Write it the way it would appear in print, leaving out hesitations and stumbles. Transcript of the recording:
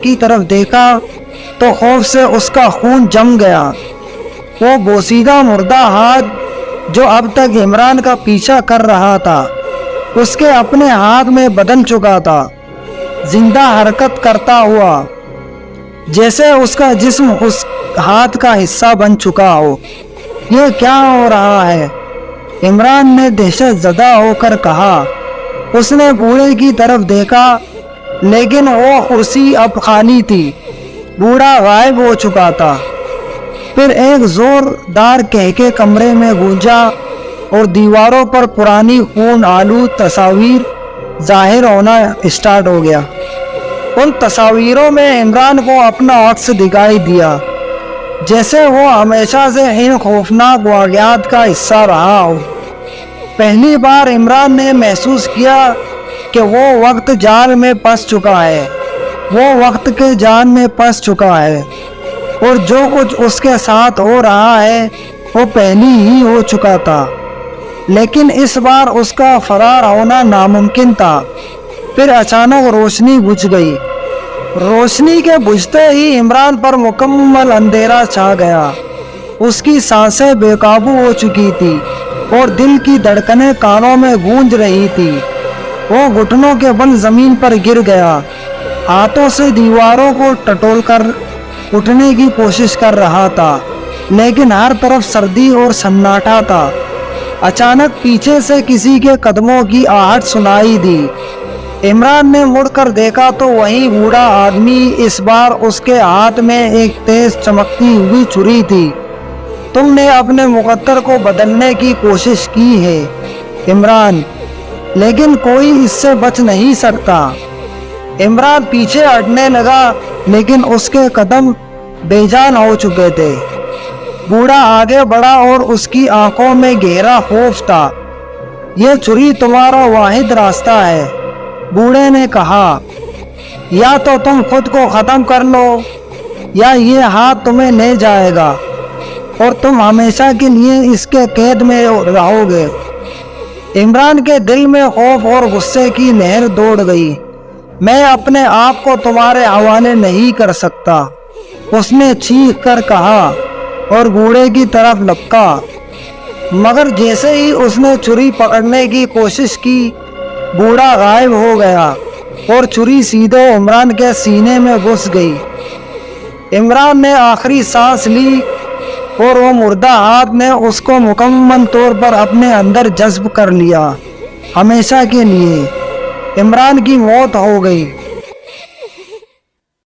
کی طرف دیکھا تو خوف سے اس کا خون جم گیا۔ وہ بوسیدہ مردہ ہاتھ جو اب تک عمران کا پیچھا کر رہا تھا اس کے اپنے ہاتھ میں بدل چکا تھا، زندہ حرکت کرتا ہوا، جیسے اس کا جسم اس ہاتھ کا حصہ بن چکا ہو۔ یہ کیا ہو رہا ہے؟ عمران نے دہشت زدہ ہو کر کہا۔ اس نے بوڑھے کی طرف دیکھا لیکن وہ کرسی اب خالی تھی، بوڑھا غائب ہو چکا تھا۔ پھر ایک زوردار کہکے کمرے میں گونجا اور دیواروں پر پرانی خون آلود تصاویر ظاہر ہونا اسٹارٹ ہو گیا۔ ان تصاویروں میں عمران کو اپنا عکس دکھائی دیا، جیسے وہ ہمیشہ سے ان خوفناک واقعات کا حصہ رہا ہو۔ پہلی بار عمران نے محسوس کیا کہ وہ وقت جال میں پھنس چکا ہے، وہ وقت کے جال میں پھنس چکا ہے، اور جو کچھ اس کے ساتھ ہو رہا ہے وہ پہلی ہی ہو چکا تھا، لیکن اس بار اس کا فرار ہونا ناممکن تھا۔ پھر اچانک روشنی بجھ گئی۔ روشنی کے بجھتے ہی عمران پر مکمل اندھیرا چھا گیا۔ اس کی سانسیں بے قابو ہو چکی تھی اور دل کی دھڑکنیں کانوں میں گونج رہی تھی۔ وہ گھٹنوں کے بل زمین پر گر گیا، ہاتھوں سے دیواروں کو ٹٹول کر اٹھنے کی کوشش کر رہا تھا، لیکن ہر طرف سردی اور سناٹا تھا۔ اچانک پیچھے سے کسی کے قدموں کی آہٹ سنائی دی۔ عمران نے مڑ کر دیکھا تو وہی بوڑھا آدمی، اس بار اس کے ہاتھ میں ایک تیز چمکتی ہوئی چھری تھی۔ تم نے اپنے مقدر کو بدلنے کی کوشش کی ہے عمران، لیکن کوئی اس سے بچ نہیں سکتا۔ عمران پیچھے ہٹنے لگا لیکن اس کے قدم بے جان ہو چکے تھے۔ بوڑھا آگے بڑھا اور اس کی آنکھوں میں گہرا خوف تھا۔ یہ چھری تمہارا واحد راستہ ہے، بوڑھے نے کہا۔ یا تو تم خود کو ختم کر لو یا یہ ہاتھ تمہیں لے جائے گا اور تم ہمیشہ کے لیے اس کے قید میں رہو گے۔ عمران کے دل میں خوف اور غصے کی لہر دوڑ گئی۔ میں اپنے آپ کو تمہارے حوالے نہیں کر سکتا، اس نے چیخ کر کہا اور بوڑھے کی طرف لپکا، مگر جیسے ہی اس نے چھری پکڑنے کی کوشش کی بوڑھا غائب ہو گیا اور چھری سیدھے عمران کے سینے میں گھس گئی۔ عمران نے آخری سانس لی اور وہ مردہ ہاتھ نے اس کو مکمل طور پر اپنے اندر جذب کر لیا۔ ہمیشہ کے لیے عمران کی موت ہو گئی۔